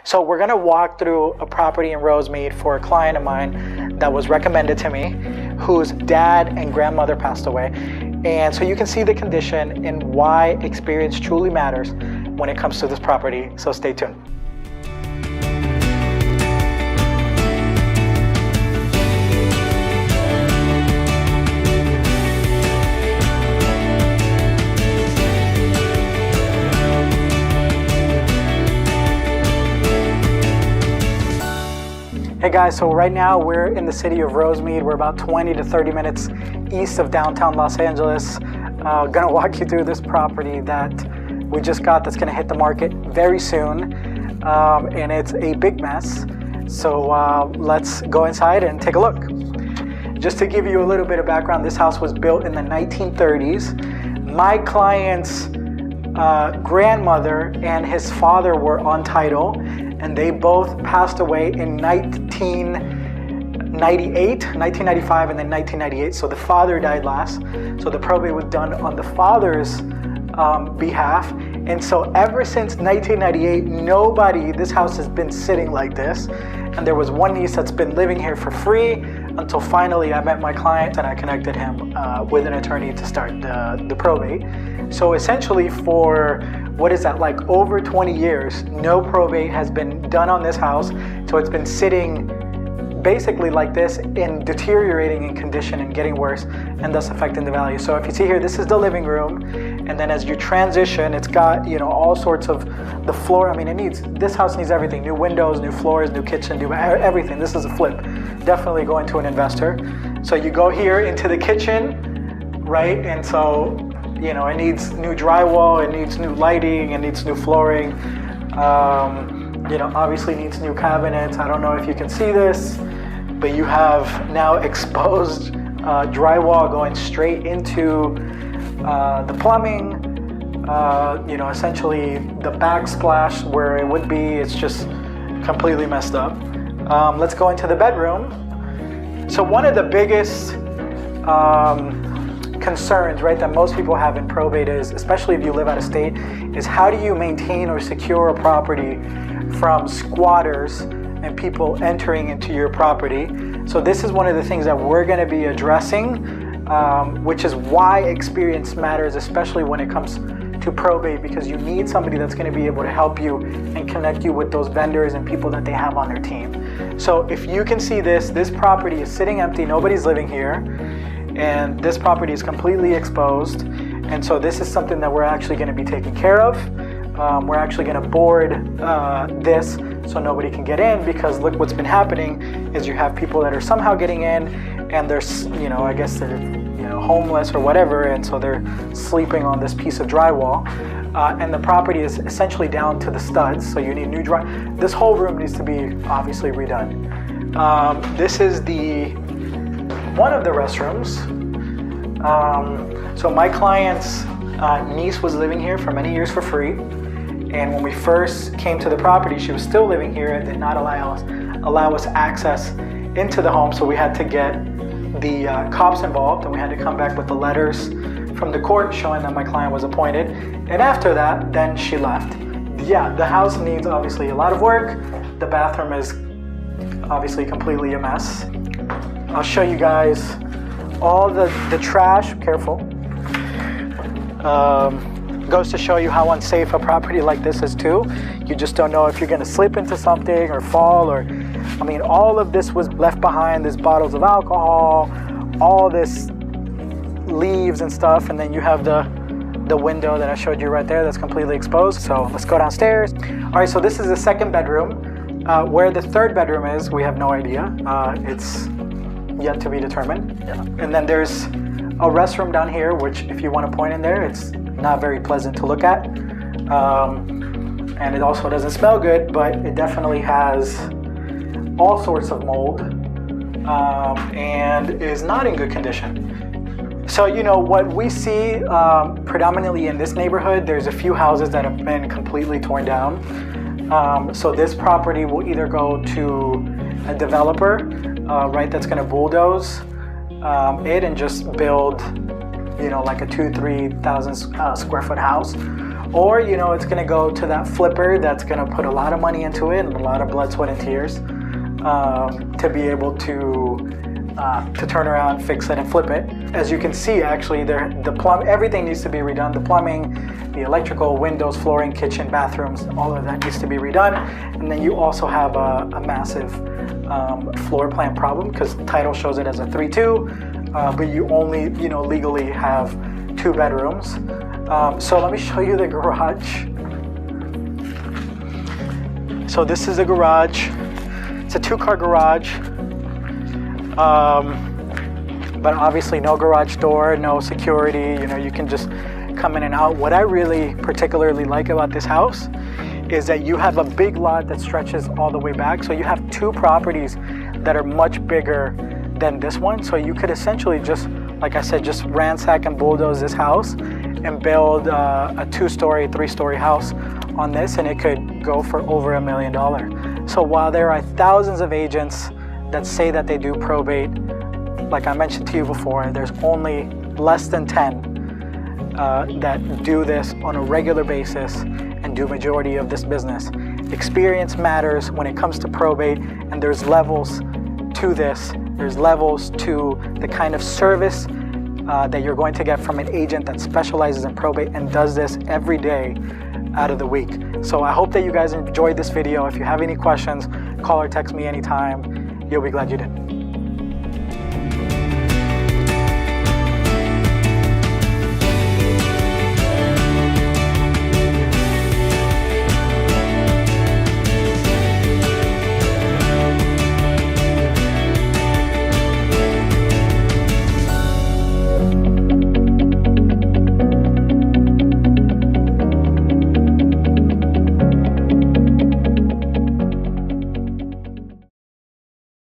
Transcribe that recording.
So we're gonna walk through a property in Rosemead for a client of mine that was recommended to me, whose dad and grandmother passed away. And so you can see the condition and why experience truly matters when it comes to this property. So stay tuned. Hey guys, so right now we're in the city of Rosemead. We're about 20 to 30 minutes east of downtown Los Angeles. Gonna walk you through this property that we just got that's gonna hit the market very soon. And it's a big mess. So let's go inside and take a look. Just to give you a little bit of background, this house was built in the 1930s. My client's grandmother and his father were on title, and they both passed away in 1995 and then 1998. So the father died last. So the probate was done on the father's behalf. And so ever since 1998, this house has been sitting like this. And there was one niece that's been living here for free until finally I met my client and I connected him with an attorney to start the probate. So essentially for, what is that, like over 20 years, no probate has been done on this house. So it's been sitting basically like this and deteriorating in condition and getting worse, and thus affecting the value. So if you see here, this is the living room. And then as you transition, it's got, you know, all sorts of the floor. I mean, this house needs everything: new windows, new floors, new kitchen, new everything. This is a flip. Definitely going to an investor. So you go here into the kitchen, right? And so, you know, it needs new drywall, it needs new lighting, it needs new flooring. You know, obviously needs new cabinets. I don't know if you can see this, but you have now exposed drywall going straight into the plumbing. You know, essentially the backsplash where it would be, it's just completely messed up. Let's go into the bedroom. So one of the biggest concerns, right, that most people have in probate is, especially if you live out of state, is how do you maintain or secure a property from squatters and people entering into your property. So this is one of the things that we're going to be addressing, which is why experience matters, especially when it comes to probate, because you need somebody that's going to be able to help you and connect you with those vendors and people that they have on their team. So if you can see this property is sitting empty, nobody's living here, and this property is completely exposed. And so this is something that we're actually going to be taking care of. We're actually going to board this so nobody can get in, because look, what's been happening is you have people that are somehow getting in, and they're, you know, I guess they're, you know, homeless or whatever, and so they're sleeping on this piece of drywall. And the property is essentially down to the studs, so you need new this whole room needs to be obviously redone. This is one of the restrooms. So my client's niece was living here for many years for free. And when we first came to the property, she was still living here and did not allow us access into the home. So we had to get the cops involved, and we had to come back with the letters from the court showing that my client was appointed. And after that, then she left. Yeah, the house needs obviously a lot of work. The bathroom is obviously completely a mess. I'll show you guys all the trash. Careful. Goes to show you how unsafe a property like this is too. You just don't know if you're going to slip into something or fall, or, I mean, all of this was left behind. There's bottles of alcohol, all this leaves and stuff, and then you have the window that I showed you right there that's completely exposed. So let's go downstairs. All right, so this is the second bedroom. Where the third bedroom is, we have no idea. It's yet to be determined. Yeah. And then there's a restroom down here, which if you want to point in there, it's not very pleasant to look at. And it also doesn't smell good, but it definitely has all sorts of mold and is not in good condition. So, you know, what we see predominantly in this neighborhood, there's a few houses that have been completely torn down. So this property will either go to a developer, right, that's going to bulldoze it and just build, you know, like a 2,000-3,000 square foot house, Or, you know, it's gonna go to that flipper that's gonna put a lot of money into it and a lot of blood, sweat, and tears to be able to turn around, fix it, and flip it. As you can see, actually, everything needs to be redone. The plumbing, the electrical, windows, flooring, kitchen, bathrooms, all of that needs to be redone. And then you also have a massive floor plan problem because title shows it as a 3-2, but you only, you know, legally have 2 bedrooms. So let me show you the garage. So this is a garage. It's a 2-car garage. But obviously no garage door, no security, you know, you can just come in and out. What I really particularly like about this house is that you have a big lot that stretches all the way back. So you have 2 properties that are much bigger than this one. So you could essentially just, like I said, just ransack and bulldoze this house and build a 2-story, 3-story house on this, and it could go for over $1 million. So while there are thousands of agents that say that they do probate, like I mentioned to you before, there's only less than 10 that do this on a regular basis and do majority of this business. Experience matters when it comes to probate, and there's levels to this. There's levels to the kind of service that you're going to get from an agent that specializes in probate and does this every day out of the week. So I hope that you guys enjoyed this video. If you have any questions, call or text me anytime. You'll be glad you did.